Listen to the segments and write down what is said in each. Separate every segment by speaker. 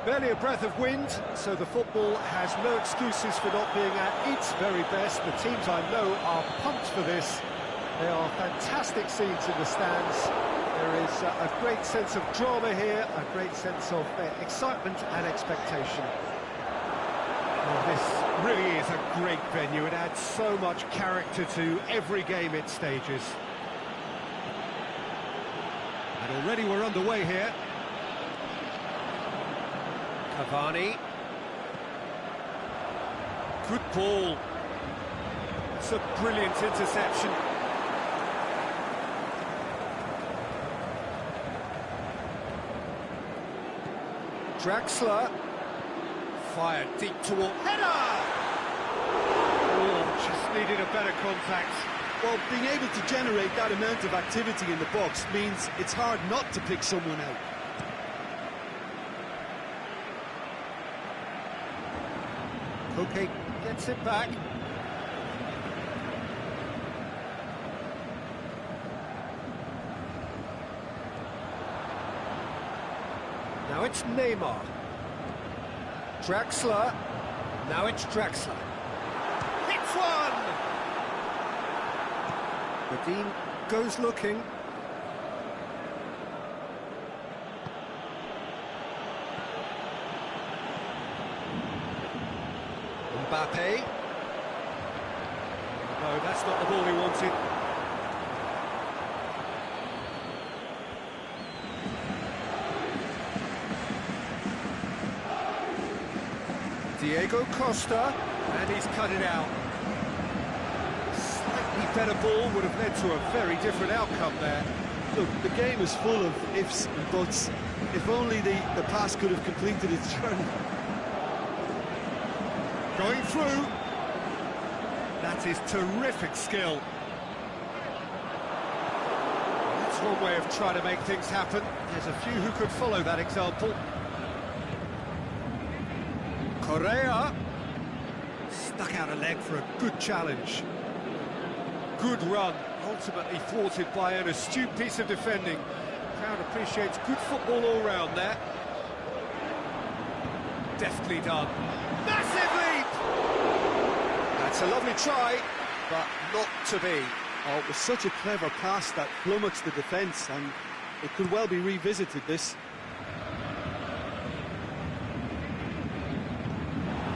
Speaker 1: Barely a breath of wind, so the football has no excuses for not being at its very best. The teams I know are pumped for this. There are fantastic scenes in the stands. There is a great sense of drama here, a great sense of excitement and expectation. Well, this really is a great venue. It adds so much character to every game it stages. And already we're underway here. Cavani. Good ball. It's a brilliant interception. Draxler. Fired deep toward... Header! Oh, just needed a better contact.
Speaker 2: Well, being able to generate that amount of activity in the box means it's hard not to pick someone out.
Speaker 1: Okay, gets it back. Now it's Neymar. Draxler. Now it's Draxler. Hits one! Badin goes looking. Mbappe. No, that's not the ball he wanted. Diego Costa, and he's cut it out. Slightly better ball would have led to a very different outcome there.
Speaker 2: Look, the game is full of ifs and buts. If only the pass could have completed its journey.
Speaker 1: Going through. That is terrific skill. That's one way of trying to make things happen. There's a few who could follow that example. Correa. Stuck out a leg for a good challenge. Good run, ultimately thwarted by an astute piece of defending. Crowd appreciates good football all round there. Deftly done. Massive leap! That's a lovely try, but not to be.
Speaker 2: Oh, it was such a clever pass that flummoxed the defence, and it could well be revisited, this.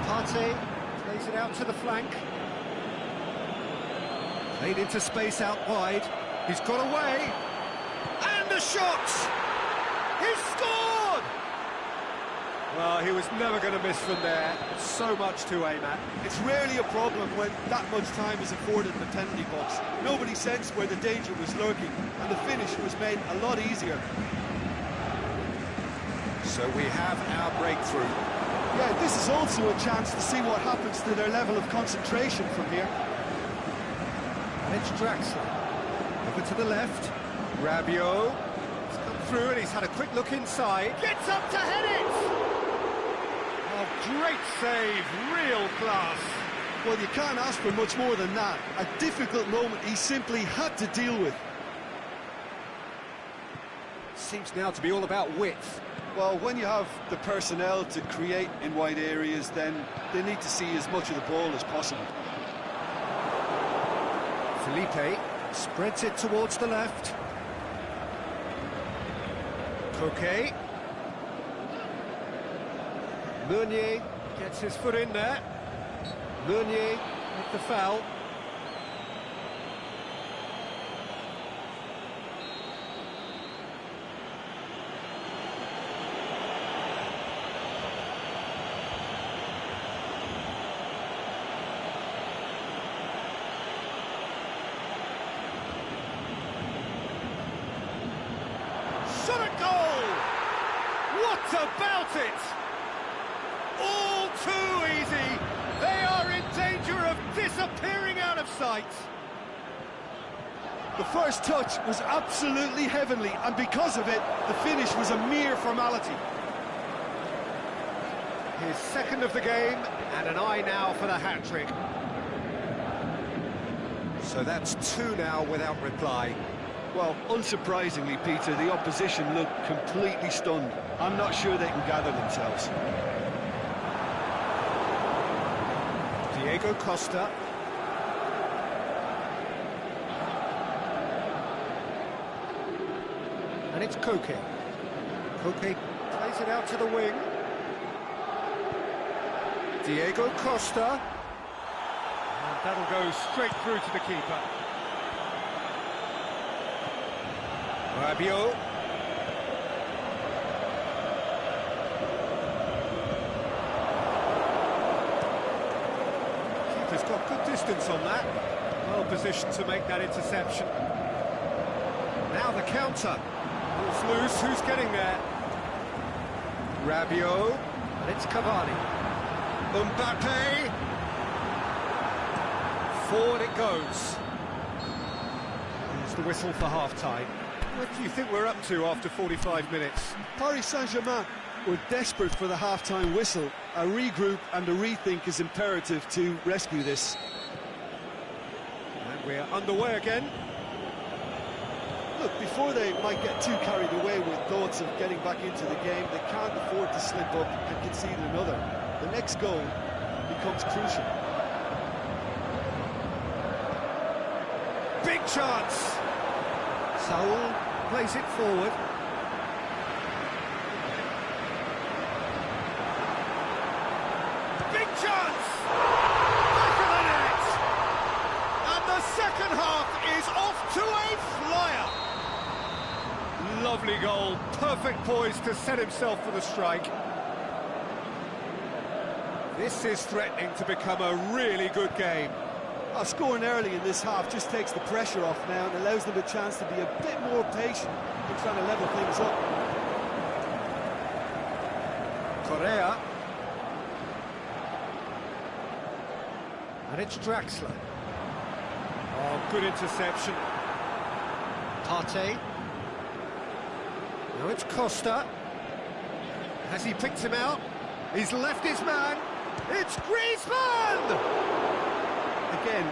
Speaker 1: Partey plays it out to the flank. Played into space out wide. He's got away. And the shot! He's scored! Well, he was never going to miss from there. So much to aim at.
Speaker 2: It's rarely a problem when that much time is afforded in the penalty box. Nobody sensed where the danger was lurking, and the finish was made a lot easier.
Speaker 1: So we have our breakthrough.
Speaker 2: Yeah, this is also a chance to see what happens to their level of concentration from here.
Speaker 1: And it's Draxler. Over to the left. Rabiot. He's come through and he's had a quick look inside. Gets up to head it! Oh, great save. Real class.
Speaker 2: Well, you can't ask for much more than that. A difficult moment he simply had to deal with.
Speaker 1: Seems now to be all about width.
Speaker 2: Well, when you have the personnel to create in wide areas, then they need to see as much of the ball as possible.
Speaker 1: Felipe spreads it towards the left. Coquet. Meunier gets his foot in there. Meunier with the foul. Shot a goal! What about it? All too easy. They are in danger of disappearing out of sight.
Speaker 2: The first touch was absolutely heavenly, and because of it, the finish was a mere formality.
Speaker 1: His second of the game, and an eye now for the hat-trick. So that's two now without reply.
Speaker 2: Well, unsurprisingly, Peter, the opposition look completely stunned. I'm not sure they can gather themselves.
Speaker 1: Diego Costa. And it's Koke. Koke plays it out to the wing. Diego Costa. And that'll go straight through to the keeper. Rabiot. Keeper's got good distance on that. Well positioned to make that interception. Now the counter. Ball's loose, who's getting there? Rabiot. And it's Cavani. Mbappe. Forward it goes. Here's the whistle for half-time. What do you think we're up to after 45 minutes?
Speaker 2: Paris Saint-Germain were desperate for the half-time whistle. A regroup and a rethink is imperative to rescue this.
Speaker 1: And we're underway again.
Speaker 2: Look, before they might get too carried away with thoughts of getting back into the game, they can't afford to slip up and concede another. The next goal becomes crucial.
Speaker 1: Big chance! Saul plays it forward. Big chance! Back of the net! And the second half is off to a flyer! Lovely goal, perfect poise to set himself for the strike. This is threatening to become a really good game.
Speaker 2: Scoring early in this half just takes the pressure off now and allows them a chance to be a bit more patient in trying to level things up.
Speaker 1: Correa. And it's Draxler. Oh, good interception. Partey. Now it's Costa. Has he picked him out? He's left his man. It's Griezmann!
Speaker 2: Again,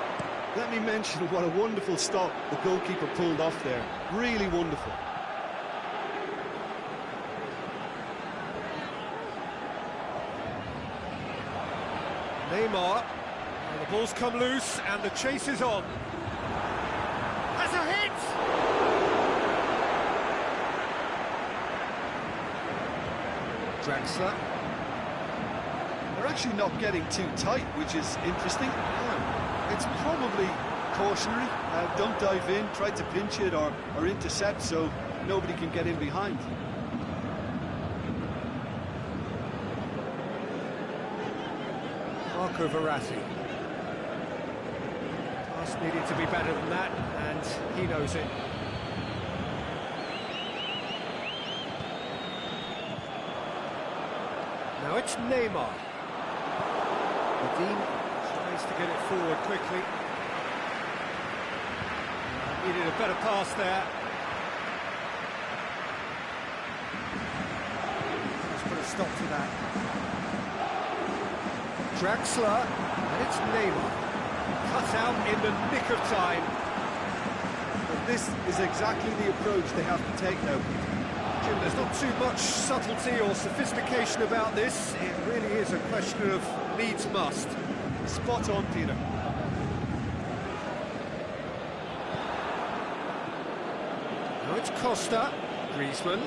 Speaker 2: let me mention what a wonderful stop the goalkeeper pulled off there. Really wonderful.
Speaker 1: Neymar. And the ball's come loose and the chase is on. Has a hit! Draxler.
Speaker 2: They're actually not getting too tight, which is interesting. It's probably cautionary. Don't dive in, try to pinch it or intercept so nobody can get in behind.
Speaker 1: Marco Verratti. Pass needed to be better than that, and he knows it. Now it's Neymar. Dean tries to get it forward quickly. Needed a better pass there. Let's put a stop to that. Draxler, and it's Neymar. Cut out in the nick of time.
Speaker 2: But this is exactly the approach they have to take now.
Speaker 1: Jim, there's not too much subtlety or sophistication about this. It really is a question of needs must.
Speaker 2: Spot on, Peter.
Speaker 1: Now it's Costa, Griezmann,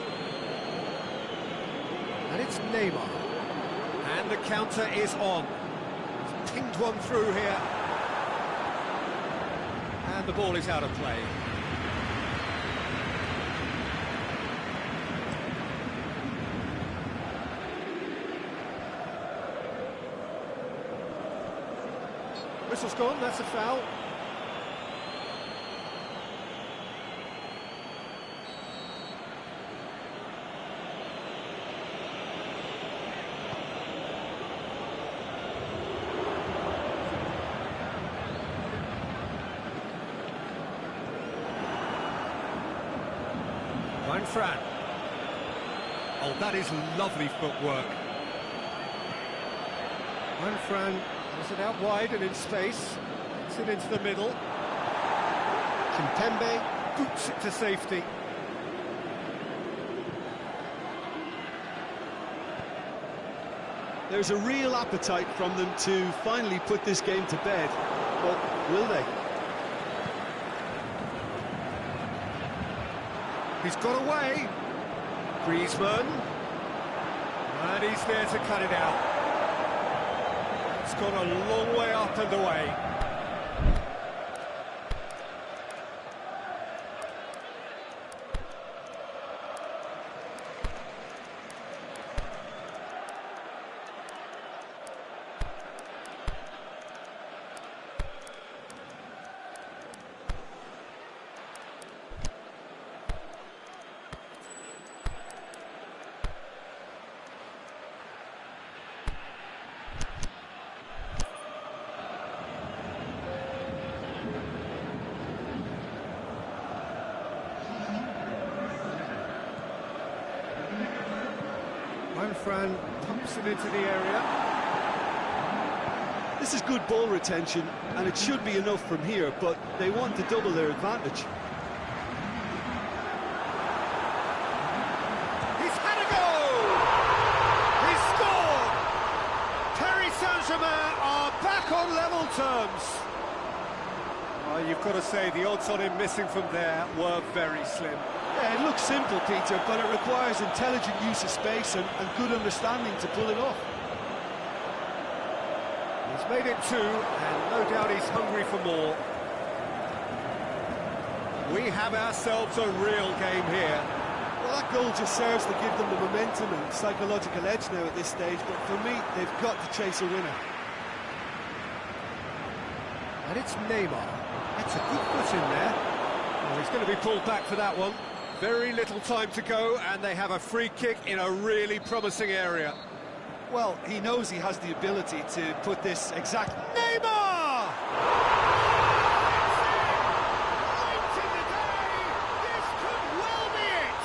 Speaker 1: and it's Neymar. And the counter is on. He's pinged one through here. And the ball is out of play. Whistle's gone, that's a foul. Fran. Oh, that is lovely footwork. Fran has it out wide and in space. It's it into the middle. Kimpembe. boots it to safety.
Speaker 2: There's a real appetite from them to finally put this game to bed, but will they?
Speaker 1: He's got away. Griezmann. And he's there to cut it out. It's gone a long way up and away. Fran pumps it into the area.
Speaker 2: This is good ball retention, and it should be enough from here, but they want to double their advantage.
Speaker 1: He's had a goal! He's scored! Paris Saint-Germain are back on level terms. Oh, you've got to say, the odds on him missing from there were very slim.
Speaker 2: Yeah, it looks simple, Peter, but it requires intelligent use of space and good understanding to pull it off.
Speaker 1: He's made it two, and no doubt he's hungry for more. We have ourselves a real game here.
Speaker 2: Well, that goal just serves to give them the momentum and psychological edge now at this stage, but for me, they've got to chase a winner.
Speaker 1: And it's Neymar. That's a good foot in there. Well, he's going to be pulled back for that one. Very little time to go, and they have a free kick in a really promising area.
Speaker 2: Well, he knows he has the ability to put this exact...
Speaker 1: Neymar! Late in the day, this could well be it!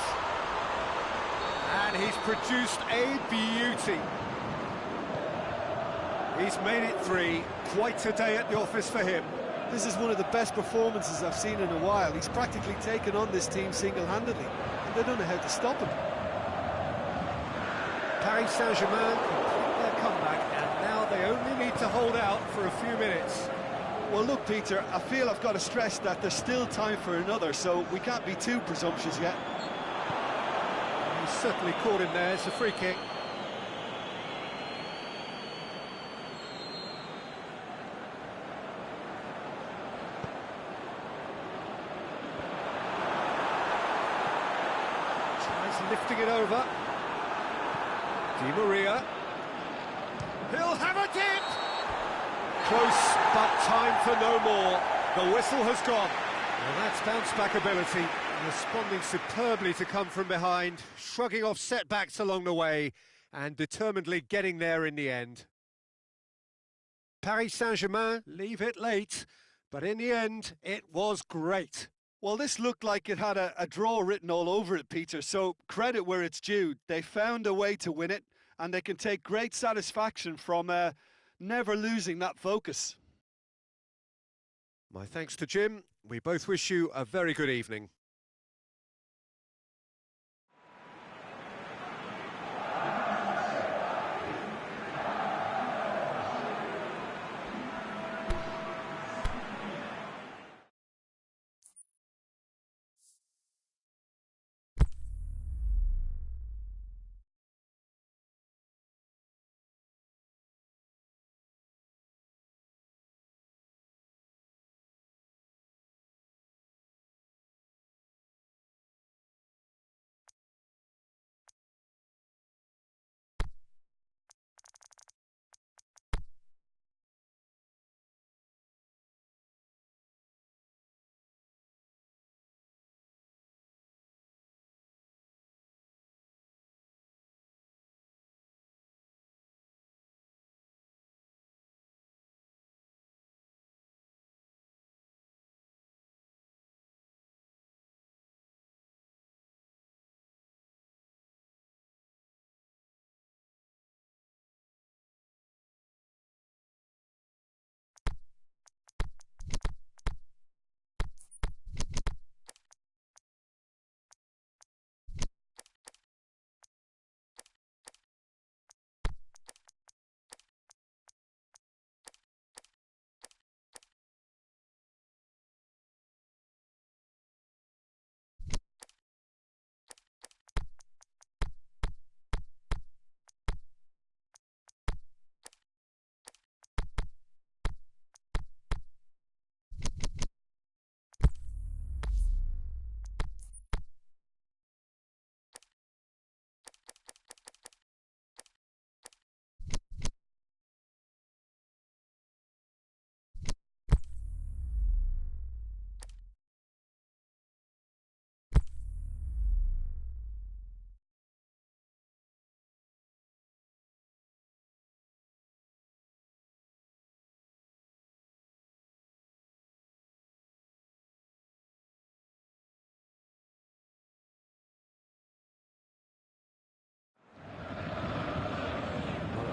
Speaker 1: And he's produced a beauty. He's made it three. Quite a day at the office for him.
Speaker 2: This is one of the best performances I've seen in a while. He's practically taken on this team single-handedly, and they don't know how to stop him.
Speaker 1: Paris Saint-Germain complete their comeback, and now they only need to hold out for a few minutes.
Speaker 2: Well, look, Peter, I feel I've got to stress that there's still time for another, so we can't be too presumptuous yet.
Speaker 1: He's certainly caught him there. It's a free kick. Lifting it over. Di Maria. He'll have a dip! Close, but time for no more. The whistle has gone. And that's bounce-back ability, responding superbly to come from behind, shrugging off setbacks along the way, and determinedly getting there in the end. Paris Saint-Germain leave it late, but in the end, it was great.
Speaker 2: Well, this looked like it had a draw written all over it, Peter, so credit where it's due. They found a way to win it, and they can take great satisfaction from never losing that focus.
Speaker 1: My thanks to Jim. We both wish you a very good evening.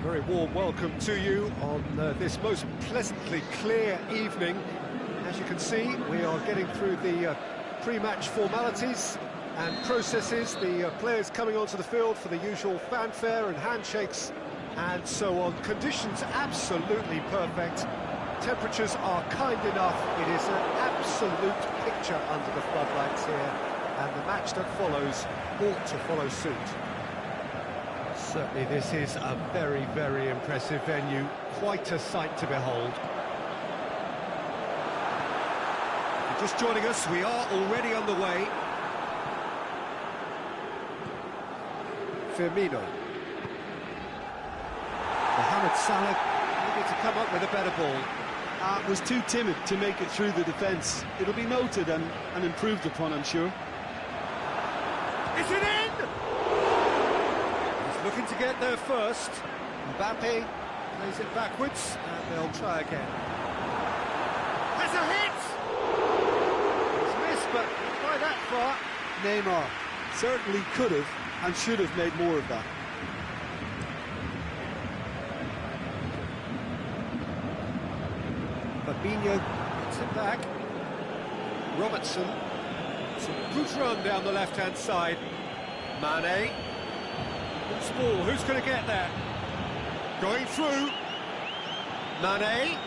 Speaker 1: Very warm welcome to you on this most pleasantly clear evening. As you can see, we are getting through the pre-match formalities and processes, the players coming onto the field for the usual fanfare and handshakes and so on. Conditions absolutely perfect. Temperatures are kind enough. It is an absolute picture under the floodlights here, and the match that follows ought to follow suit. Certainly this is a very, very impressive venue. Quite a sight to behold. Just joining us, we are already underway. Firmino. Mohamed Salah needed to come up with a better ball.
Speaker 2: Was too timid to make it through the defence. It'll be noted and improved upon, I'm sure.
Speaker 1: Is it in? He's looking to get there first. Mbappe plays it backwards, and they'll try again. Has a hit! He's missed, but not by that far.
Speaker 2: Neymar certainly could have and should have made more of that.
Speaker 1: Fabinho gets it back. Robertson. It's a good run down the left-hand side. Mane. Loose ball. Who's going to get there? Going through. Mane.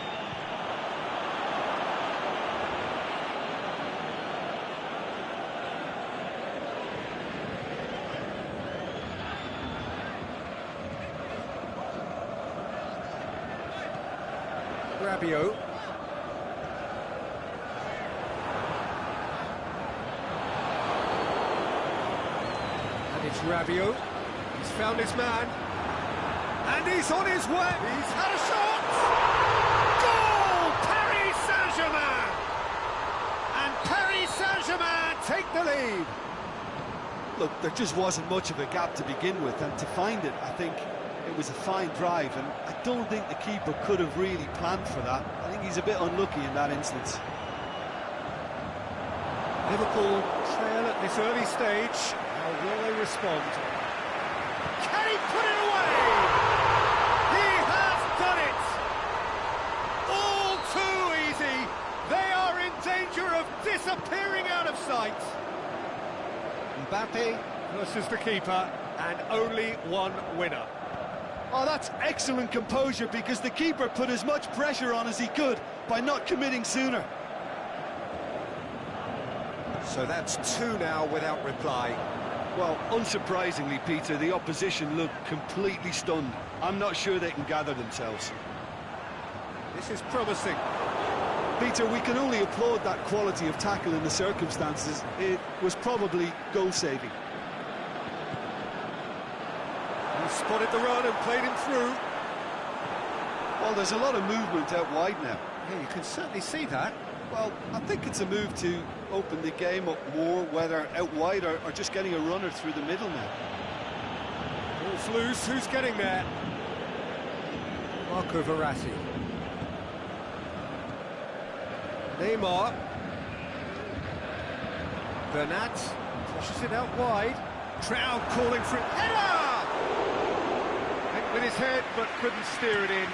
Speaker 1: Rabiot. And it's Rabiot. He's found his man. And he's on his way. He's had a shot. Goal! Paris Saint-Germain. And Paris Saint-Germain take the lead.
Speaker 2: Look, there just wasn't much of a gap to begin with, and to find it, I think it was a fine drive, and I don't think the keeper could have really planned for that. I think he's a bit unlucky in that instance.
Speaker 1: Liverpool trail at this early stage. How will they respond? Can he put it away? He has done it! All too easy. They are in danger of disappearing out of sight. Mbappe versus the keeper, and only one winner.
Speaker 2: Oh, that's excellent composure, because the keeper put as much pressure on as he could by not committing sooner.
Speaker 1: So that's two now without reply.
Speaker 2: Well, unsurprisingly, Peter, the opposition look completely stunned. I'm not sure they can gather themselves.
Speaker 1: This is promising.
Speaker 2: Peter, we can only applaud that quality of tackle in the circumstances. It was probably goal-saving.
Speaker 1: He spotted the run and played him through.
Speaker 2: Well, there's a lot of movement out wide now.
Speaker 1: Yeah, you can certainly see that.
Speaker 2: Well, I think it's a move to open the game up more, whether out wide or just getting a runner through the middle now.
Speaker 1: Ball's loose, who's getting there? Marco Verratti. Neymar. Bernat pushes it out wide. Crowd calling for it. Header! Hit with his head, but couldn't steer it in.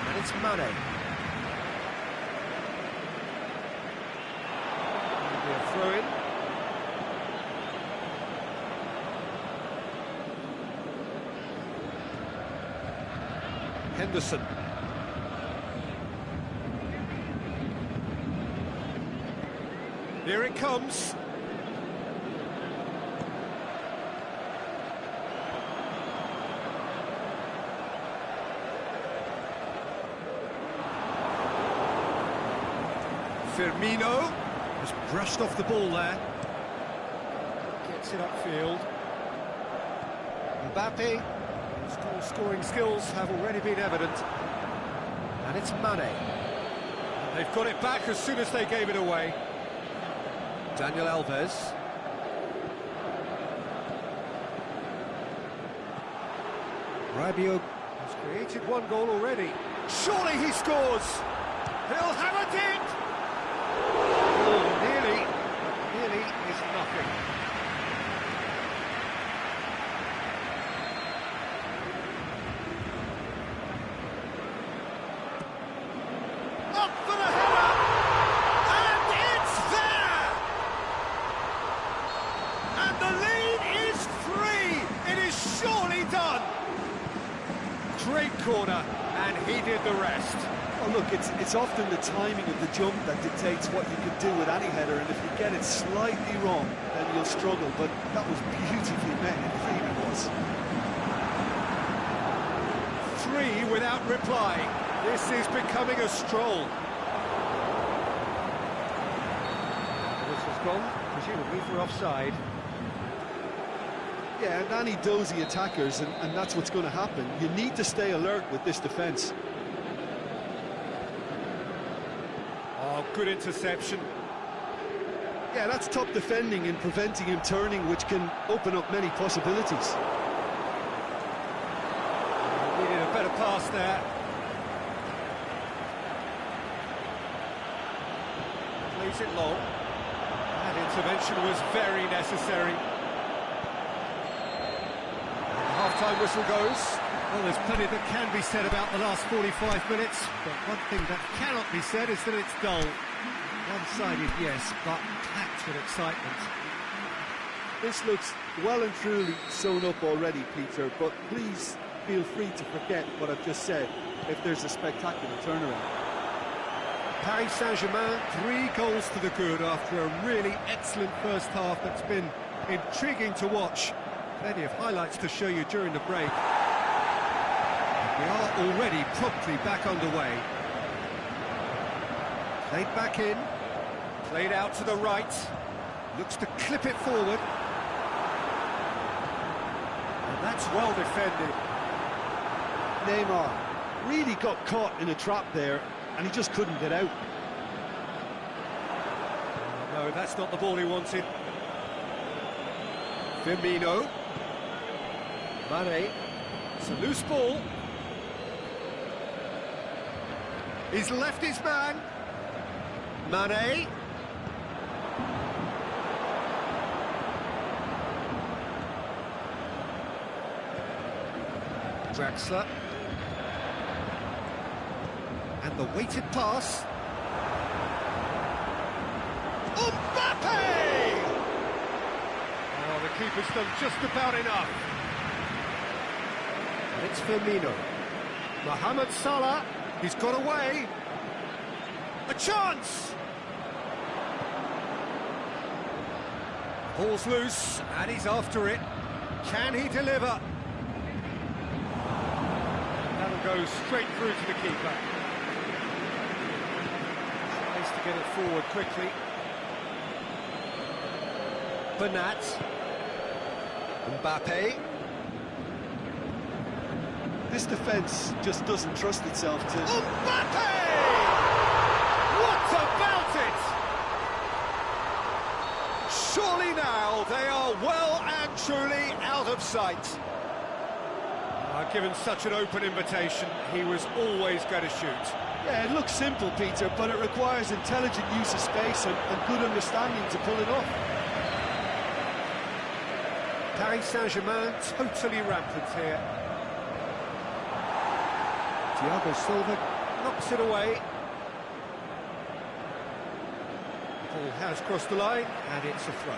Speaker 1: And it's Mane. A throw-in. Henderson. Here it comes. Firmino has brushed off the ball there. Gets it upfield. Mbappe, his goal-scoring skills have already been evident. And it's Mane. They've got it back as soon as they gave it away. Daniel Alves. Rabiot has created one goal already. Surely he scores! He'll have a dip! Oh, nearly, but nearly is nothing. Straight corner, and he did the rest.
Speaker 2: Oh, look, it's often the timing of the jump that dictates what you can do with any header, and if you get it slightly wrong, then you'll struggle, but that was beautifully met, it really was.
Speaker 1: 3 without replying. This is becoming a stroll. This has gone, presumably for offside.
Speaker 2: Yeah, and any dozy attackers, and that's what's going to happen. You need to stay alert with this defence.
Speaker 1: Oh, good interception.
Speaker 2: Yeah, that's top defending and preventing him turning, which can open up many possibilities.
Speaker 1: Needed a better pass there. Plays it long. That intervention was very necessary. Half-time whistle goes. Well, there's plenty that can be said about the last 45 minutes, but one thing that cannot be said is that it's dull. One-sided, yes, but packed with excitement.
Speaker 2: This looks well and truly sewn up already, Peter, but please feel free to forget what I've just said if there's a spectacular turnaround.
Speaker 1: Paris Saint-Germain, 3 goals to the good after a really excellent first half that's been intriguing to watch. Plenty of highlights to show you during the break. We are already promptly back underway. Played back in, played out to the right, looks to clip it forward. And that's well defended.
Speaker 2: Neymar really got caught in a trap there, and he just couldn't get out.
Speaker 1: No, that's not the ball he wanted. Firmino. Mane. It's a loose ball. He's left his man. Mane. Draxler. And the weighted pass. Mbappe! Oh, the keeper's done just about enough. And it's Firmino. Mohamed Salah. He's got away. A chance! Ball's loose, and he's after it. Can he deliver? That'll go straight through to the keeper. Tries to get it forward quickly. Bernat. Mbappe.
Speaker 2: This defence just doesn't trust itself to...
Speaker 1: Mbappe! What about it? Surely now they are well and truly out of sight. Given such an open invitation, he was always going to shoot.
Speaker 2: Yeah, it looks simple, Peter, but it requires intelligent use of space and good understanding to pull it off.
Speaker 1: Paris Saint-Germain totally rampant here. Thiago Silva knocks it away. Ball has crossed the line, and it's a throw.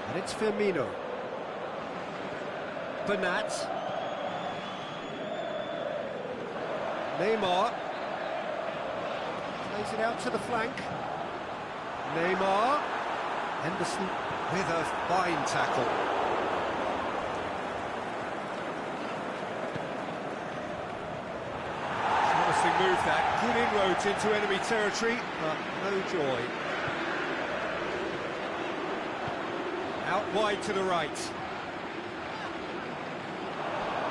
Speaker 1: And it's Firmino. Bernat. Neymar. Plays it out to the flank. Neymar. Henderson with a fine tackle. Promising move that. Good inroads into enemy territory, but no joy. Out wide to the right.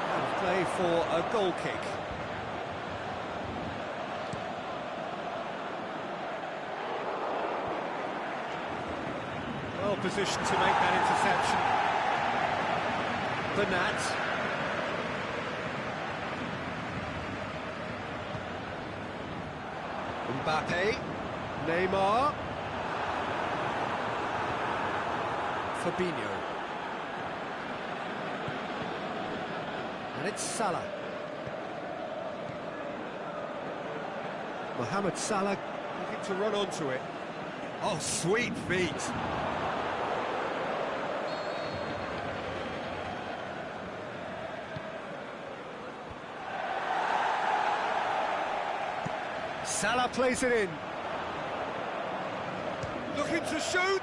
Speaker 1: And play for a goal kick. Well positioned to make that interception. Bernat. Mbappe. Neymar. Fabinho. And it's Salah. Mohamed Salah looking to run onto it. Oh, sweet feet. Salah plays it in. Looking to shoot.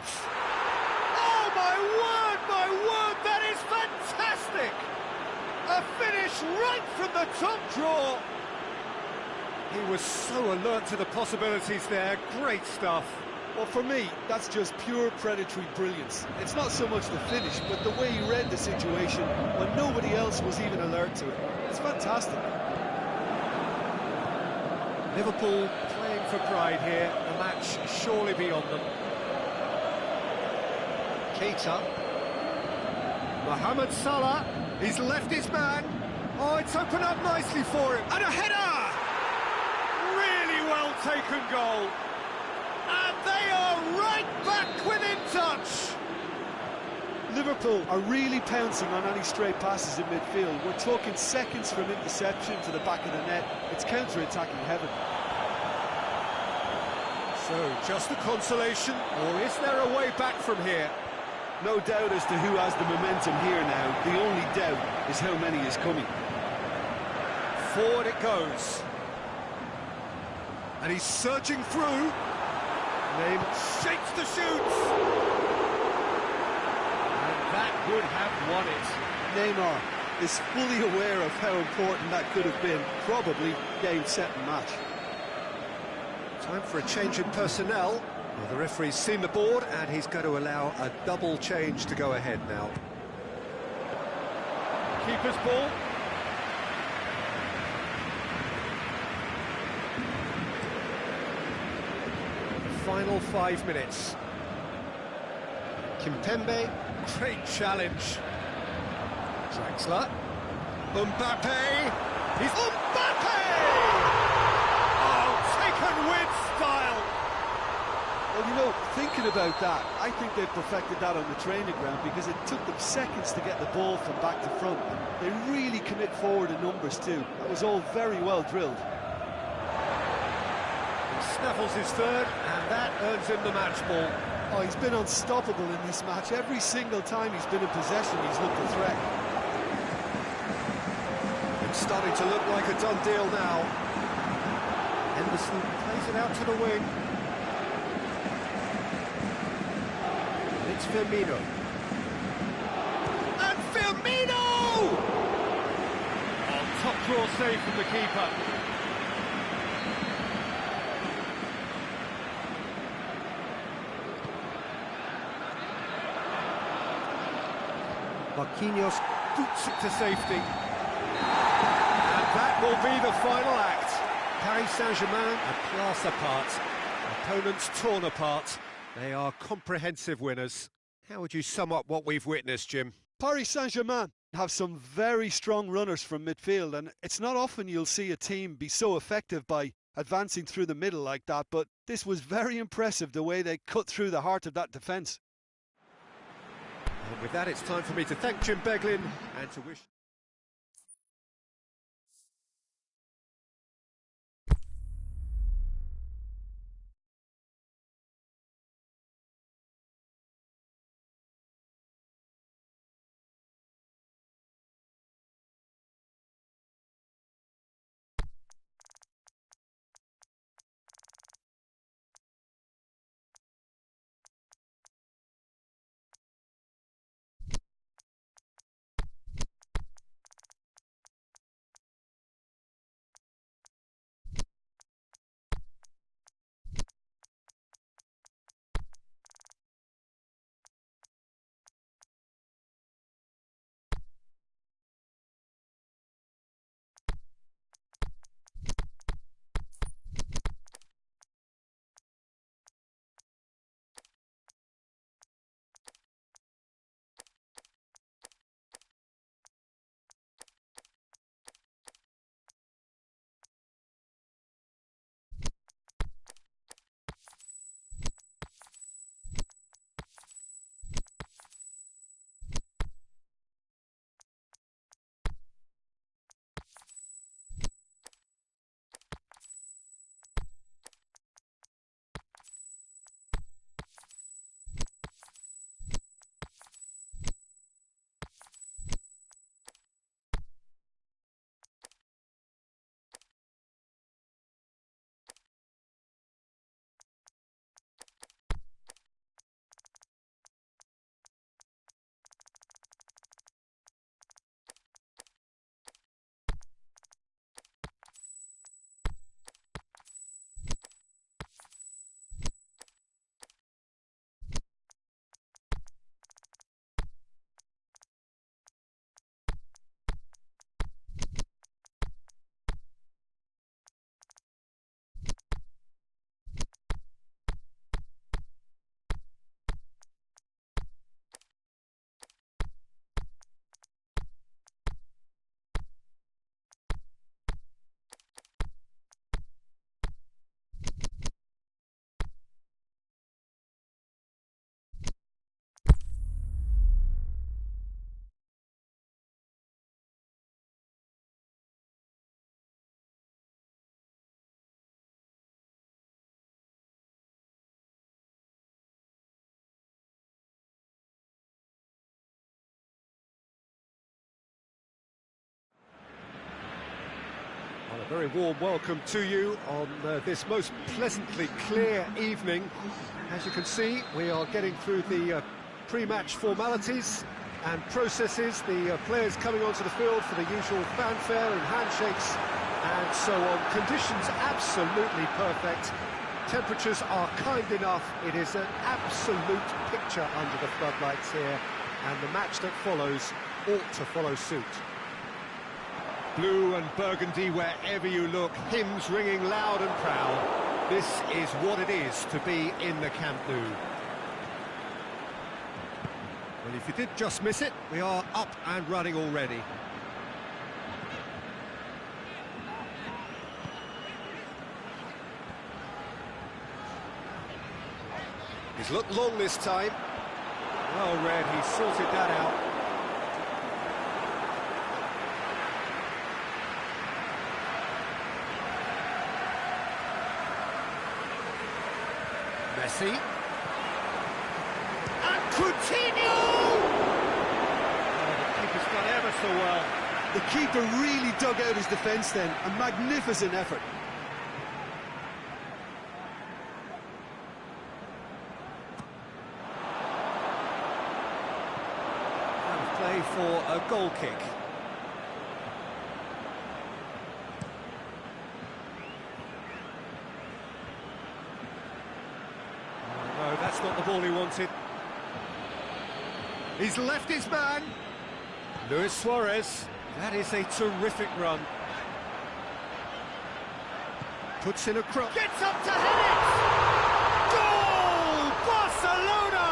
Speaker 1: Oh, my word, that is fantastic! A finish right from the top draw. He was so alert to the possibilities there. Great stuff.
Speaker 2: Well, for me, that's just pure predatory brilliance. It's not so much the finish, but the way he read the situation when nobody else was even alert to it. It's fantastic.
Speaker 1: Liverpool playing for pride here. The match surely beyond them. Keita. Mohamed Salah. He's left his man. Oh, it's opened up nicely for him. And a header! Really well taken goal. And they are right back within touch.
Speaker 2: Liverpool are really pouncing on any stray passes in midfield. We're talking seconds from interception to the back of the net. It's counter-attacking heaven.
Speaker 1: So, just a consolation, or is there a way back from here?
Speaker 2: No doubt as to who has the momentum here now. The only doubt is how many is coming.
Speaker 1: Forward it goes. And he's surging through. Neymar shakes the shoots. And that would have won it.
Speaker 2: Neymar is fully aware of how important that could have been. Probably game, set and match.
Speaker 1: Time for a change in personnel. Well, the referee's seen the board and he's going to allow a double change to go ahead now. Keeper's ball. Final 5 minutes. Kimpembe, great challenge. Draxler. Mbappe. He's Mbappe! Oh, taken with style.
Speaker 2: Well, you know, thinking about that, I think they've perfected that on the training ground because it took them seconds to get the ball from back to front. They really commit forward in numbers too. That was all very well drilled.
Speaker 1: Snaffles his third, and that earns him the match ball.
Speaker 2: Oh, he's been unstoppable in this match. Every single time he's been in possession, he's looked a threat.
Speaker 1: It's starting to look like a done deal now. Henderson plays it out to the wing. It's Firmino. And Firmino! Oh, top draw save from the keeper. Marquinhos boots it to safety. And that will be the final act. Paris Saint-Germain a class apart. Opponents torn apart. They are comprehensive winners. How would you sum up what we've witnessed, Jim?
Speaker 2: Paris Saint-Germain have some very strong runners from midfield, and it's not often you'll see a team be so effective by advancing through the middle like that, but this was very impressive the way they cut through the heart of that defence.
Speaker 1: And with that, it's time for me to thank Jim Beglin and to wish... Very warm welcome to you on this most pleasantly clear evening. As you can see, we are getting through the pre-match formalities and processes, the players coming onto the field for the usual fanfare and handshakes and so on. Conditions absolutely perfect. Temperatures are kind enough. It is an absolute picture under the floodlights here, and the match that follows ought to follow suit. Blue and burgundy wherever you look, hymns ringing loud and proud. This is what it is to be in the Camp Nou. Well, if you did just miss it, we are up and running already. He's looked long this time. Well read, he sorted that out. Messi. And Coutinho! Oh, the keeper's done ever so well.
Speaker 2: The keeper really dug out his defence then. A magnificent effort.
Speaker 1: And play for a goal kick. That's not the ball he wanted. He's left his man. Luis Suarez. That is a terrific run. Puts in a cross. Gets up to head it! Goal! Barcelona!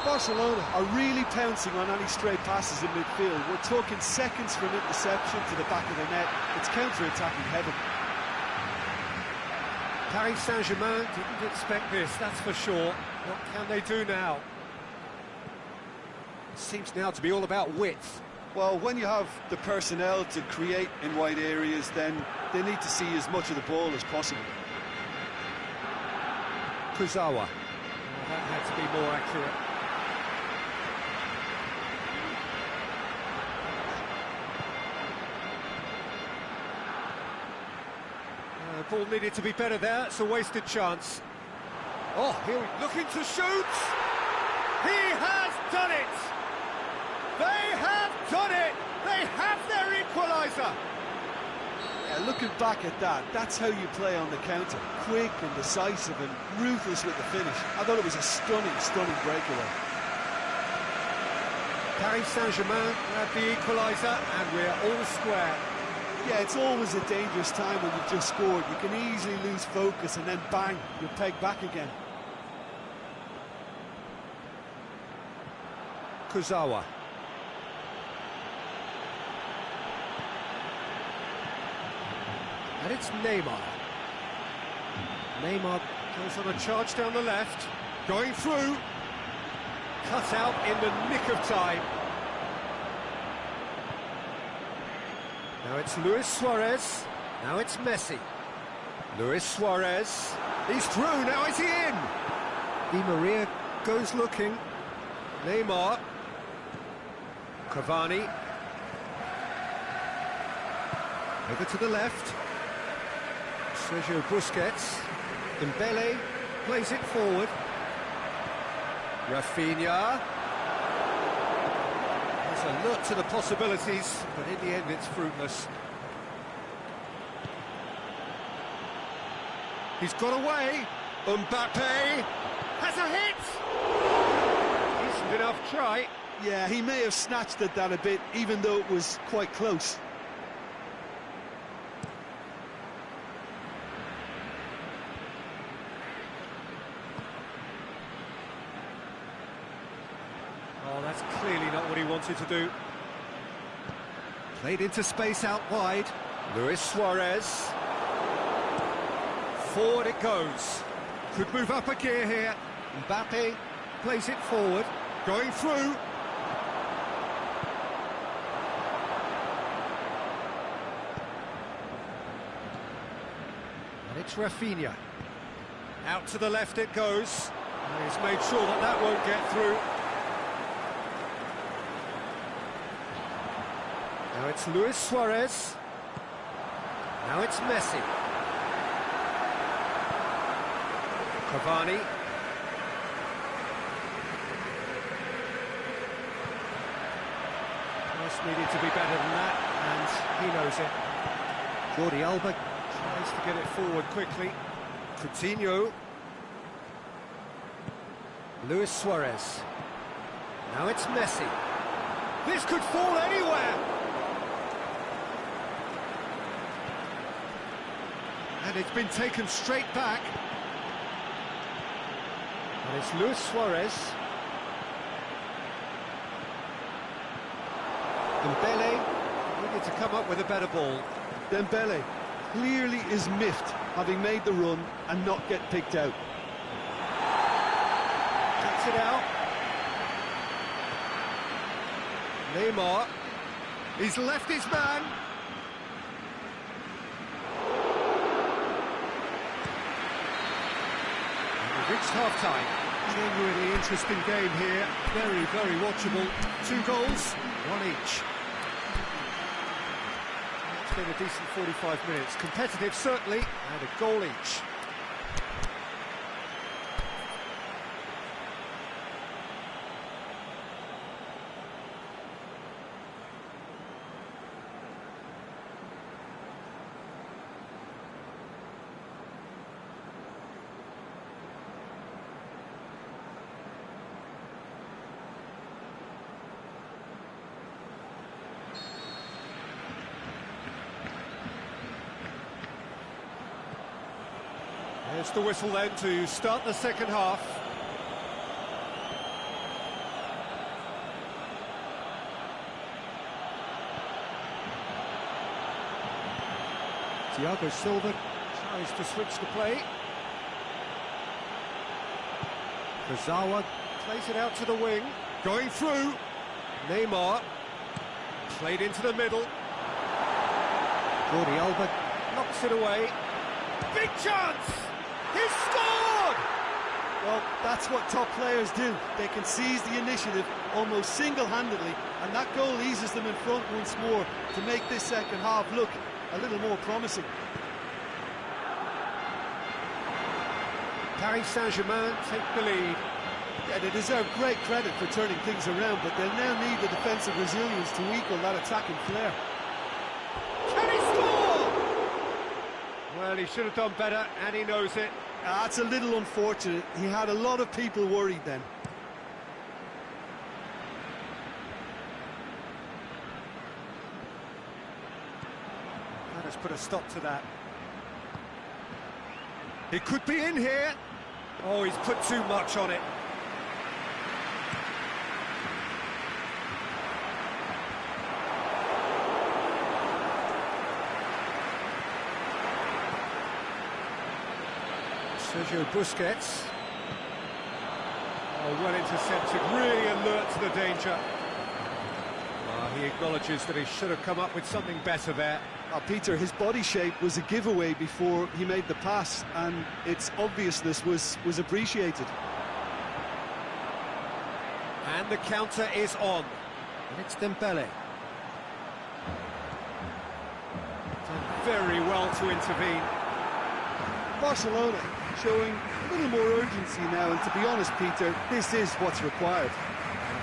Speaker 2: Barcelona are really pouncing on any stray passes in midfield. We're talking seconds from interception to the back of the net. It's counter-attacking heaven.
Speaker 1: Paris Saint-Germain didn't expect this, that's for sure. What can they do now? It seems now to be all about width.
Speaker 2: Well, when you have the personnel to create in wide areas, then they need to see as much of the ball as possible.
Speaker 1: Kurzawa. Well, that had to be more accurate. Ball needed to be better there, it's a wasted chance. Oh, here we looking to shoot! He has done it! They have done it! They have their equaliser!
Speaker 2: Yeah, looking back at that, that's how you play on the counter. Quick and decisive and ruthless with the finish. I thought it was a stunning, stunning breakaway.
Speaker 1: Paris Saint-Germain had the equaliser and we're all square.
Speaker 2: Yeah, it's always a dangerous time when you've just scored. You can easily lose focus and then bang, you're pegged back again.
Speaker 1: Kurzawa. And it's Neymar. Neymar goes on a charge down the left. Going through. Cut out in the nick of time. Now it's Luis Suarez, now it's Messi. Luis Suarez, he's through, now is he in? Di Maria goes looking. Neymar. Cavani. Over to the left. Sergio Busquets. Dembele plays it forward. Rafinha. Alert to the possibilities, but in the end it's fruitless. He's got away. Mbappe has a hit. Decent enough try.
Speaker 2: Yeah, he may have snatched at that a bit, even though it was quite close.
Speaker 1: Oh, that's clearly not what he wanted to do. Played into space out wide. Luis Suarez. Forward it goes. Could move up a gear here. Mbappe plays it forward. Going through. And it's Rafinha. Out to the left it goes. And he's made sure that that won't get through. Now it's Luis Suarez. Now it's Messi. Cavani. Just needed to be better than that, and he knows it. Jordi Alba tries to get it forward quickly. Coutinho. Luis Suarez. Now it's Messi. This could fall anywhere! And it's been taken straight back. And it's Luis Suarez. Dembele needed to come up with a better ball.
Speaker 2: Dembele clearly is miffed, having made the run and not get picked out.
Speaker 1: Cuts it out. Neymar. He's left his man. Reached half-time. Genuinely interesting game here. Very, very watchable. 2 goals, 1 each. It's been a decent 45 minutes. Competitive, certainly, and a goal each. There's the whistle then to start the second half. Thiago Silva tries to switch the play. Kurzawa plays it out to the wing. Going through. Neymar. Played into the middle. Jordi Alba knocks it away. Big chance! He's scored!
Speaker 2: Well, that's what top players do. They can seize the initiative almost single-handedly, and that goal eases them in front once more to make this second half look a little more promising.
Speaker 1: Paris Saint-Germain take the lead.
Speaker 2: Yeah, they deserve great credit for turning things around, but they'll now need the defensive resilience to equal that attacking flair.
Speaker 1: Can he score? Well, he should have done better, and he knows it.
Speaker 2: That's a little unfortunate. He had a lot of people worried then.
Speaker 1: That has put a stop to that. He could be in here. Oh, he's put too much on it. Sergio Busquets. Oh, well intercepted, really alert to the danger. He acknowledges that he should have come up with something better there.
Speaker 2: Peter, his body shape was a giveaway before he made the pass, and its obviousness was appreciated.
Speaker 1: And the counter is on. And it's Dembele. Done very well to intervene.
Speaker 2: Barcelona showing a little more urgency now, and to be honest, Peter, this is what's required.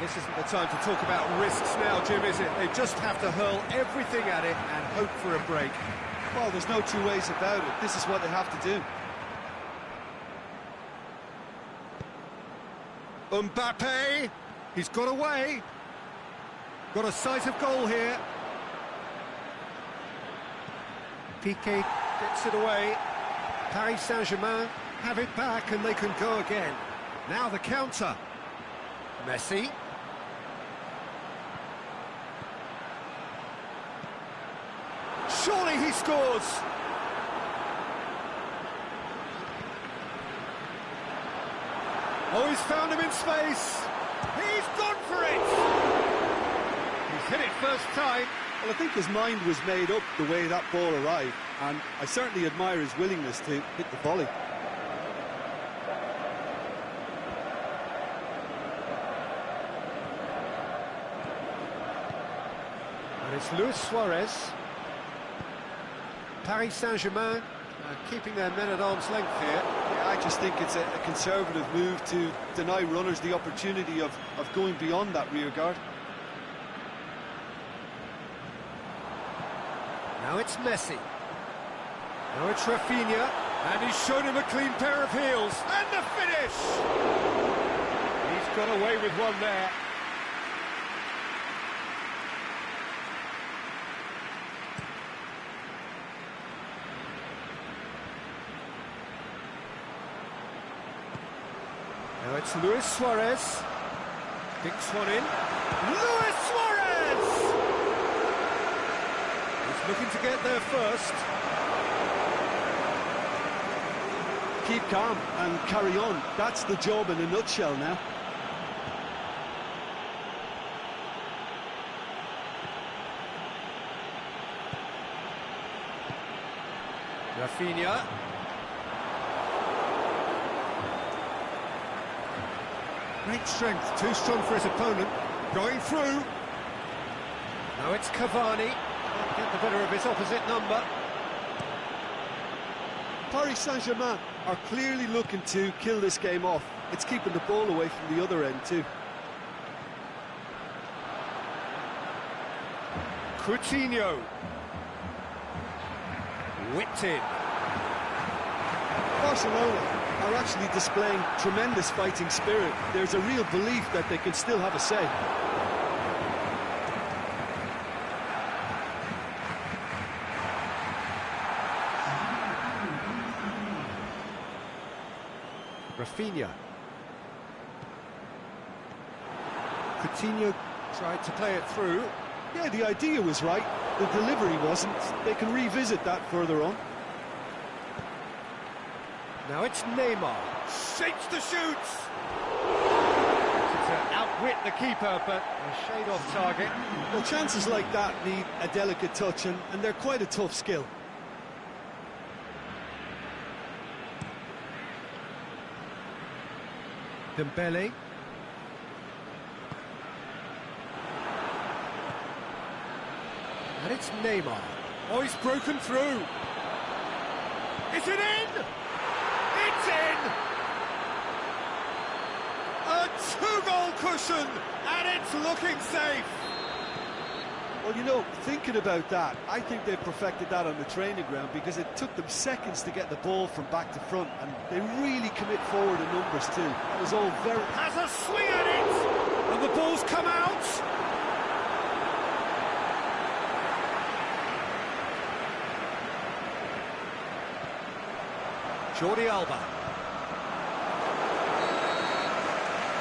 Speaker 1: This isn't the time to talk about risks now, Jim, is it? They just have to hurl everything at it and hope for a break.
Speaker 2: Well, there's no two ways about it. This is what they have to do.
Speaker 1: Mbappe, he's got away. Got a sight of goal here. Piqué gets it away. Paris Saint-Germain have it back and they can go again. Now the counter. Messi. Surely he scores! Oh, he's found him in space! He's gone for it! He's hit it first time.
Speaker 2: Well, I think his mind was made up the way that ball arrived, and I certainly admire his willingness to hit the volley.
Speaker 1: And it's Luis Suarez. Paris Saint-Germain keeping their men at arm's length here.
Speaker 2: Yeah, I just think it's a conservative move to deny runners the opportunity of going beyond that rear guard.
Speaker 1: Now it's Messi. Now it's Rafinha. And he's shown him a clean pair of heels. And the finish! He's got away with one there. Now it's Luis Suarez. Dinks one in. Luis Suarez! He's looking to get there first.
Speaker 2: Keep calm and carry on. That's the job in a nutshell now.
Speaker 1: Rafinha. Great strength, too strong for his opponent. Going through. Now it's Cavani. Can't get the better of his opposite number.
Speaker 2: Paris Saint-Germain are clearly looking to kill this game off. It's keeping the ball away from the other end too.
Speaker 1: Coutinho. Whipped in.
Speaker 2: Barcelona are actually displaying tremendous fighting spirit. There's a real belief that they can still have a say.
Speaker 1: Rafinha. Coutinho tried to play it through.
Speaker 2: Yeah, the idea was right. The delivery wasn't. They can revisit that further on.
Speaker 1: Now it's Neymar. Shapes to shoot! To outwit the keeper, but a shade off target.
Speaker 2: Well, chances like that need a delicate touch, and they're quite a tough skill.
Speaker 1: Dembele. And it's Neymar. Oh, he's broken through. Is it in? It's in! A two-goal cushion, and it's looking safe.
Speaker 2: Well, you know, thinking about that, I think they perfected that on the training ground because it took them seconds to get the ball from back to front, and they really commit forward in numbers too. That was all very...
Speaker 1: Has a swing at it, and the ball's come out. Jordi Alba.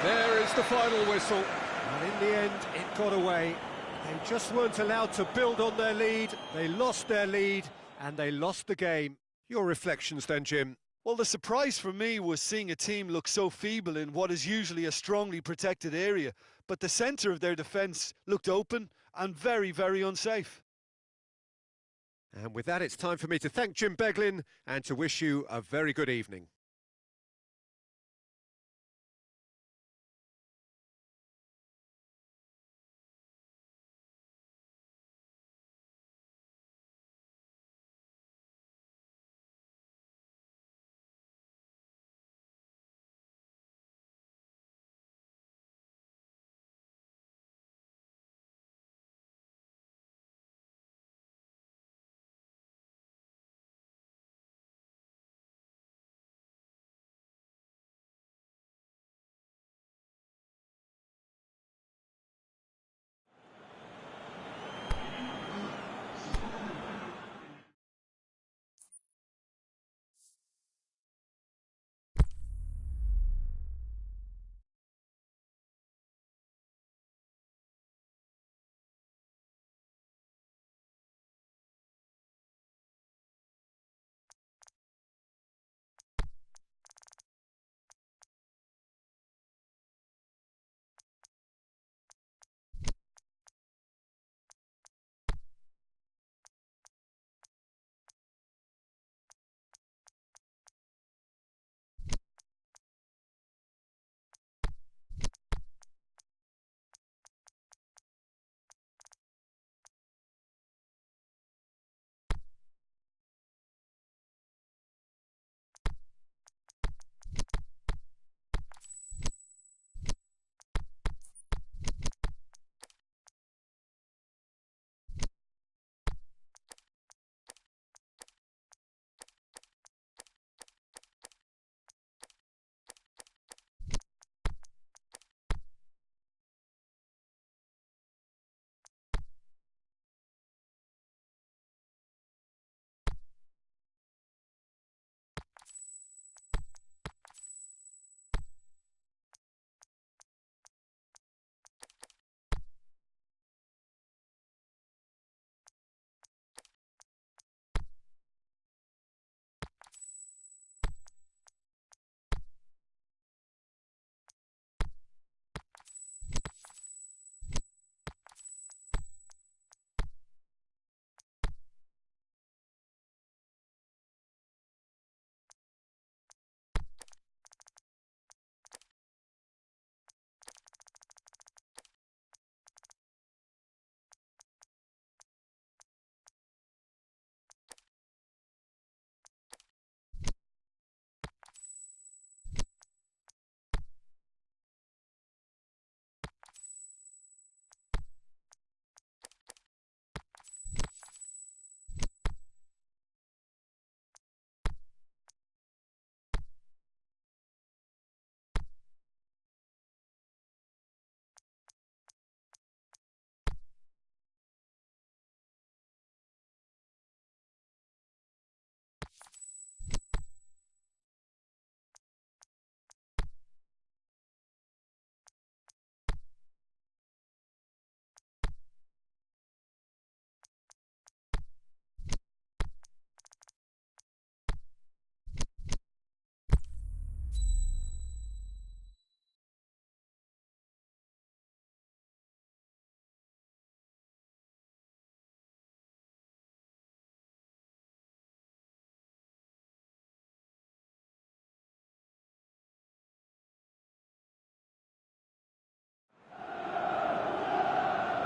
Speaker 1: There is the final whistle, and in the end, it got away. They just weren't allowed to build on their lead, they lost their lead, and they lost the game. Your reflections then, Jim?
Speaker 2: Well, the surprise for me was seeing a team look so feeble in what is usually a strongly protected area, but the centre of their defence looked open and very, very unsafe.
Speaker 1: And with that, it's time for me to thank Jim Beglin and to wish you a very good evening.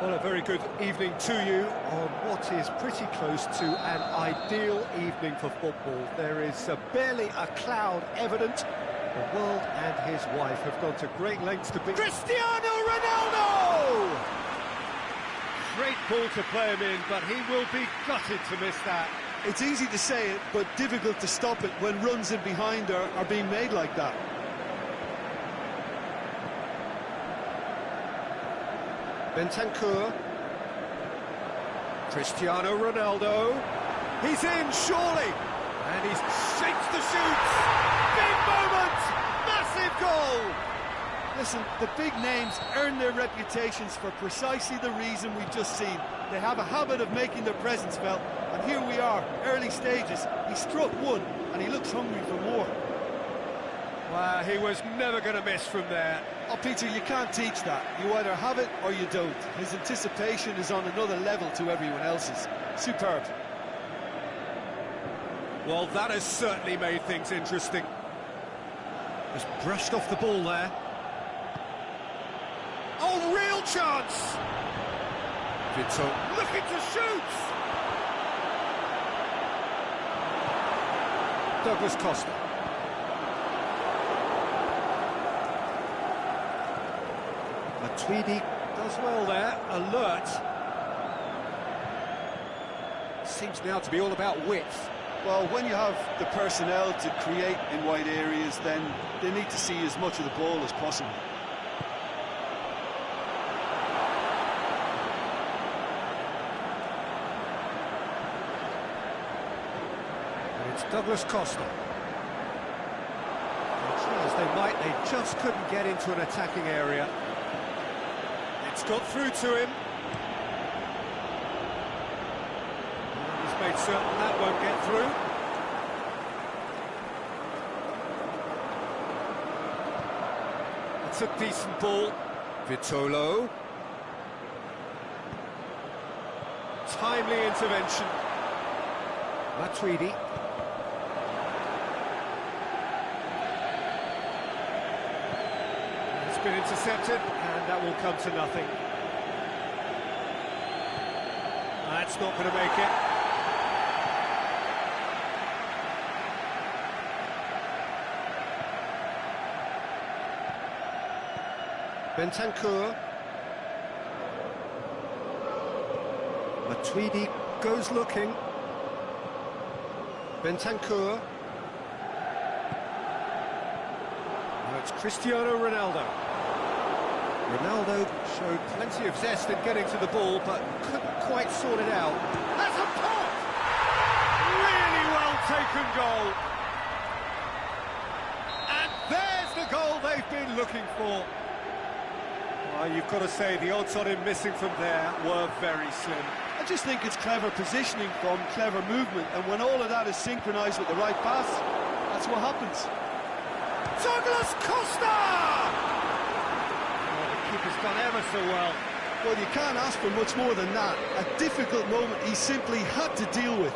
Speaker 1: Well, a very good evening to you on what is pretty close to an ideal evening for football. There is barely a cloud evident. The world and his wife have gone to great lengths to be... Cristiano Ronaldo! Great ball to play him in, but he will be gutted to miss that.
Speaker 2: It's easy to say it, but difficult to stop it when runs in behind are being made like that.
Speaker 1: Bentancur. Cristiano Ronaldo. He's in, surely. And he shakes the shoots. Big moment! Massive goal!
Speaker 2: Listen, the big names earn their reputations for precisely the reason we've just seen. They have a habit of making their presence felt, and here we are, early stages. He struck one, and he looks hungry for more.
Speaker 1: Wow, he was never going to miss from there.
Speaker 2: Oh, Peter, you can't teach that. You either have it or you don't. His anticipation is on another level to everyone else's. Superb.
Speaker 1: Well, that has certainly made things interesting. Just brushed off the ball there. Oh, real chance! Vito looking to shoot! Douglas Costa. Tweedy does well there, alert. Seems now to be all about width.
Speaker 2: Well, when you have the personnel to create in wide areas, then they need to see as much of the ball as possible.
Speaker 1: And it's Douglas Costa. As they might, they just couldn't get into an attacking area. It's got through to him. And he's made certain that won't get through. It's a decent ball. Vitolo. Timely intervention. Matuidi. It's been intercepted. That will come to nothing. That's not going to make it. Bentancur. Matuidi goes looking. Bentancur. Now it's Cristiano Ronaldo. Ronaldo showed plenty of zest in getting to the ball, but couldn't quite sort it out. That's a pop! Really well taken goal. And there's the goal they've been looking for. Well, you've got to say, the odds on him missing from there were very slim.
Speaker 2: I just think it's clever positioning from clever movement, and when all of that is synchronised with the right pass, that's what happens.
Speaker 1: Douglas Costa! Keeper's done ever so well.
Speaker 2: Well, you can't ask for much more than that. A difficult moment he simply had to deal with.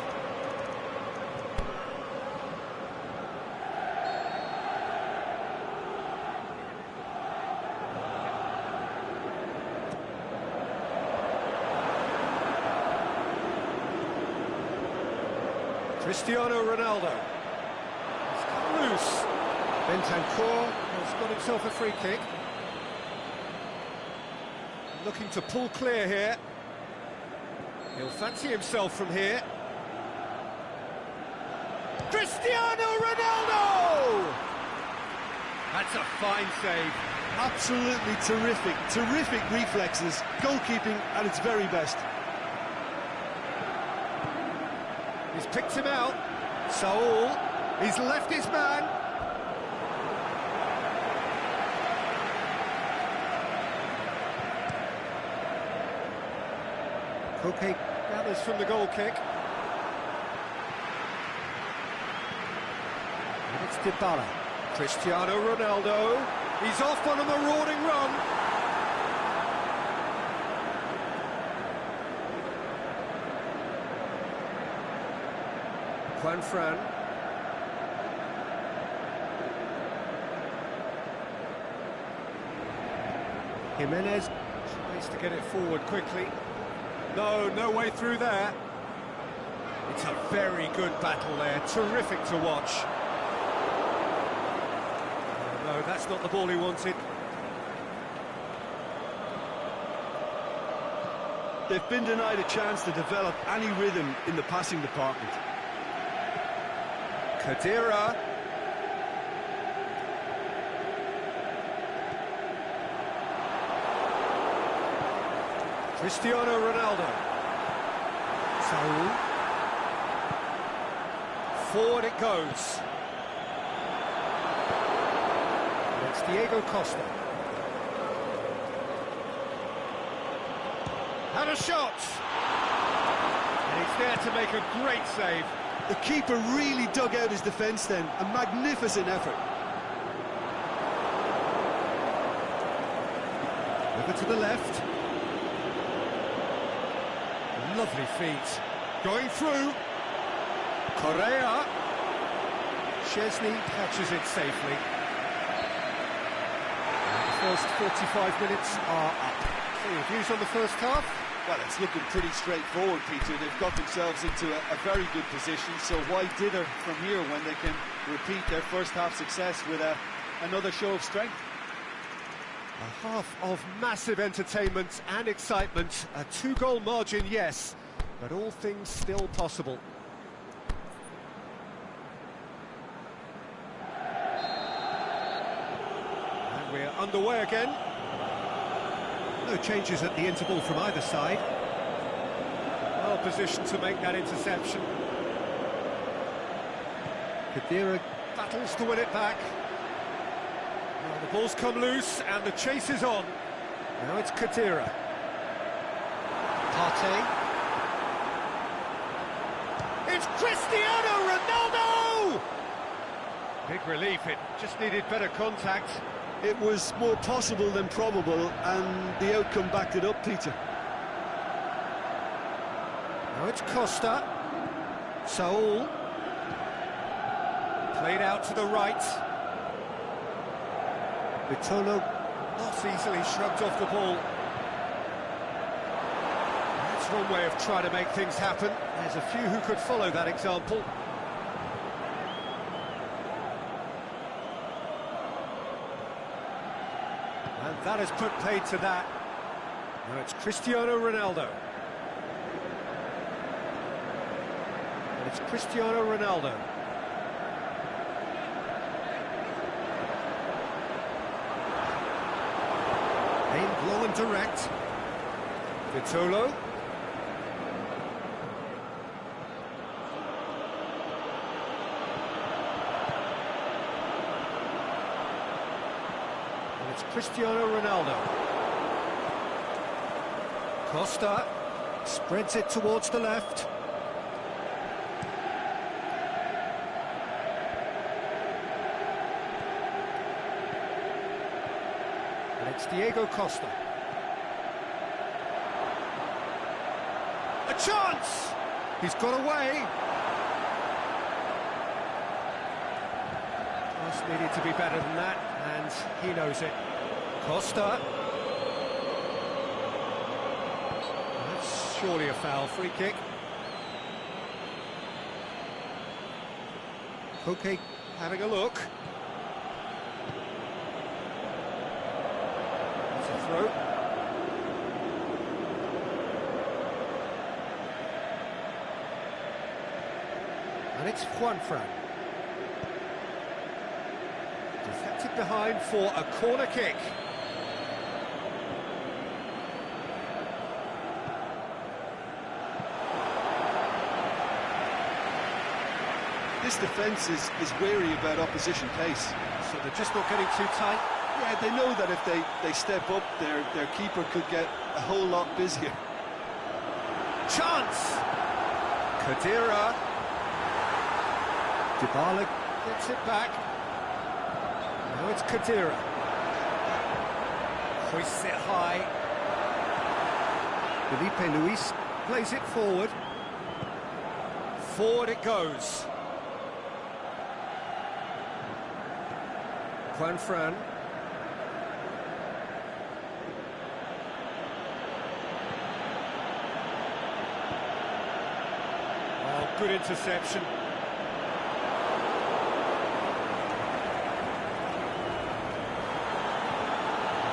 Speaker 1: Cristiano Ronaldo. He's come loose. Bentancur has got himself a free kick. Looking to pull clear here. He'll fancy himself from here. Cristiano Ronaldo! That's a fine save.
Speaker 2: Absolutely terrific. Terrific reflexes. Goalkeeping at its very best.
Speaker 1: He's picked him out. Saul. He's left his man. Koke gathers from the goal kick. And it's Dybala. Cristiano Ronaldo. He's off on a marauding run. Juan Fran. Jimenez Tries to get it forward quickly. No way through there. It's a very good battle there, terrific to watch. No, that's not the ball he wanted.
Speaker 2: They've been denied a chance to develop any rhythm in the passing department.
Speaker 1: Khedira. Cristiano Ronaldo. Saul. Forward it goes. It's Diego Costa. Had a shot! And he's there to make a great save.
Speaker 2: The keeper really dug out his defence then. A magnificent effort.
Speaker 1: Over to the left. Lovely feet. Going through. Correa. Chesney catches it safely. And the first 45 minutes are up. So your views on the first half?
Speaker 2: Well, it's looking pretty straightforward, Peter. They've got themselves into a very good position, so why dither from here when they can repeat their first half success with another show of strength?
Speaker 1: A half of massive entertainment and excitement. A 2-goal margin, yes, but all things still possible. And we're underway again. No changes at the interval from either side. Well positioned to make that interception. Khedira battles to win it back. Well, the ball's come loose and the chase is on. Now it's Khedira. Partey. It's Cristiano Ronaldo! Big relief, it just needed better contact.
Speaker 2: It was more possible than probable, and the outcome backed it up, Peter.
Speaker 1: Now it's Costa. Saul. Played out to the right. Vitolo not easily shrugged off the ball. That's one way of trying to make things happen. There's a few who could follow that example. And that has put paid to that. Now it's Cristiano Ronaldo. And it's Cristiano Ronaldo. Aimed low and direct. Vitolo. It's Cristiano Ronaldo. Costa spreads it towards the left. And it's Diego Costa. A chance! He's got away. Pass needed to be better than that, and he knows it. Costa. That's surely a foul. Free kick. Koke having a look. That's a throw. And it's Juanfran. Deflected behind for a corner kick.
Speaker 2: This defence is wary about opposition pace.
Speaker 1: So they're just not getting too tight.
Speaker 2: Yeah, they know that if they step up, their keeper could get a whole lot busier.
Speaker 1: Chance! Khedira. Dybala gets it back. Now it's Khedira. Hoists it high. Felipe Luis plays it forward. Forward it goes. Juanfran. good interception.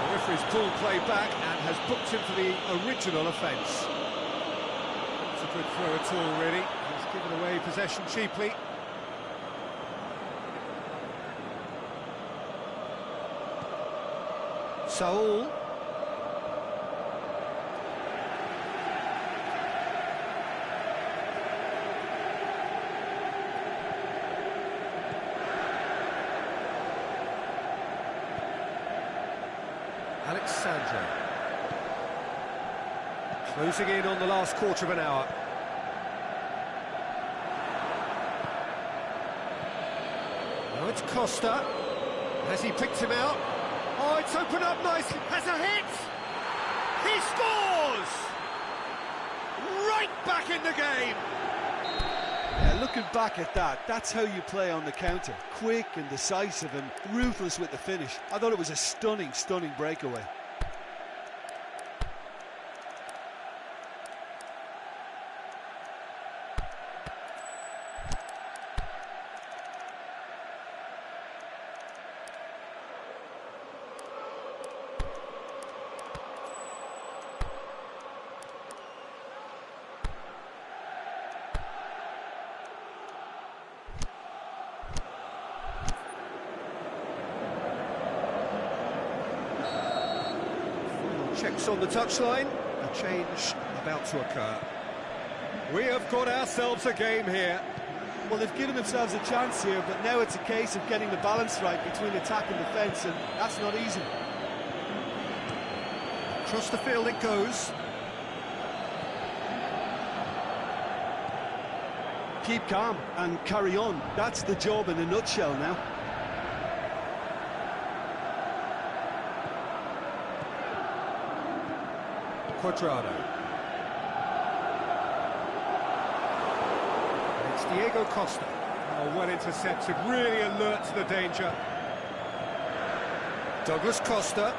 Speaker 1: The referee's pulled play back and has booked him for the original offence. It's a good throw at all, really. He's given away possession cheaply. Saul. Alexandra. Closing in on the last quarter of an hour. Now it's Costa. Has he picked him out? Oh, it's opened up nicely. Has a hit! He scores! Right back in the game!
Speaker 2: Yeah, looking back at that, that's how you play on the counter. Quick and decisive and ruthless with the finish. I thought it was a stunning, stunning breakaway.
Speaker 1: Checks on the touchline, a change about to occur. We have got ourselves a game here.
Speaker 2: Well, they've given themselves a chance here, but now it's a case of getting the balance right between attack and defence, and that's not easy.
Speaker 1: Across the field it goes.
Speaker 2: Keep calm and carry on. That's the job in a nutshell now.
Speaker 1: Quadrado. And it's Diego Costa. Oh, well intercepted, really alert to the danger. Douglas Costa.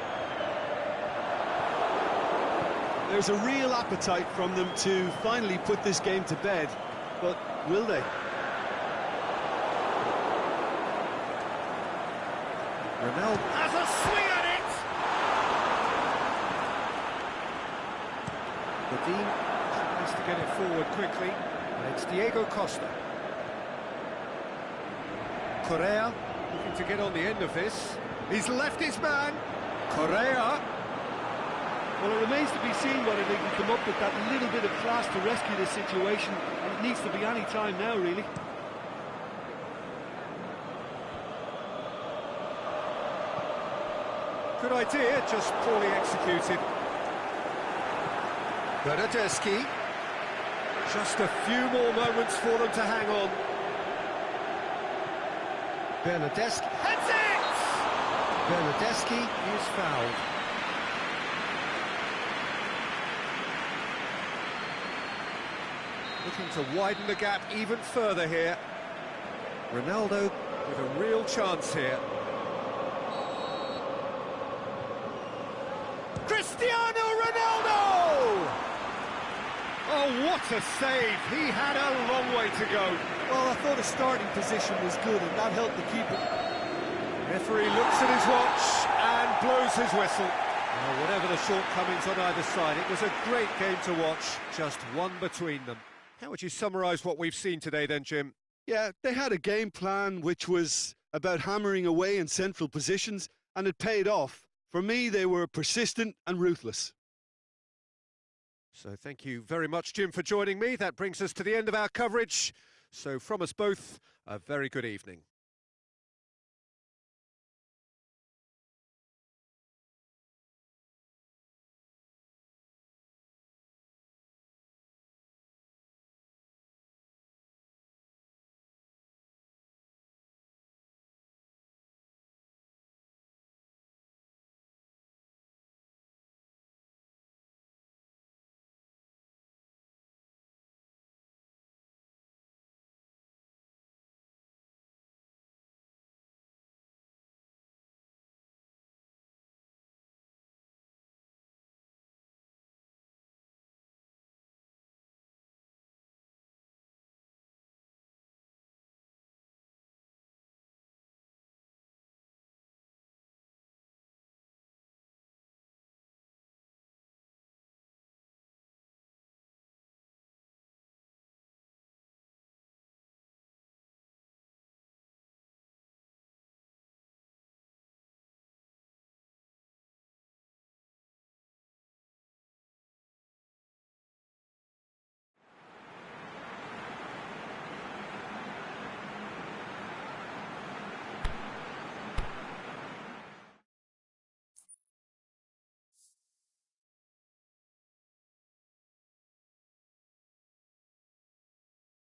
Speaker 2: There's a real appetite from them to finally put this game to bed, but will they?
Speaker 1: Ronaldo has a swing at it! The Dean tries to get it forward quickly, and it's Diego Costa. Correa looking to get on the end of this. He's left his man. Correa.
Speaker 2: Well, it remains to be seen whether they can come up with that little bit of class to rescue this situation, and it needs to be any time now, really.
Speaker 1: Good idea, just poorly executed. Bernadeschi. Just a few more moments for them to hang on. Bernadeschi heads it! Bernadeschi is fouled. Looking to widen the gap even further here. Ronaldo with a real chance here. Cristiano Ronaldo! Oh, what a save! He had a long way to go.
Speaker 2: Well, I thought the starting position was good, and that helped the keeper.
Speaker 1: Referee looks at his watch and blows his whistle. Well, whatever the shortcomings on either side, it was a great game to watch, just one between them. How would you summarise what we've seen today then, Jim?
Speaker 2: Yeah, they had a game plan which was about hammering away in central positions, and it paid off. For me, they were persistent and ruthless.
Speaker 1: So thank you very much, Jim, for joining me. That brings us to the end of our coverage. So from us both, a very good evening.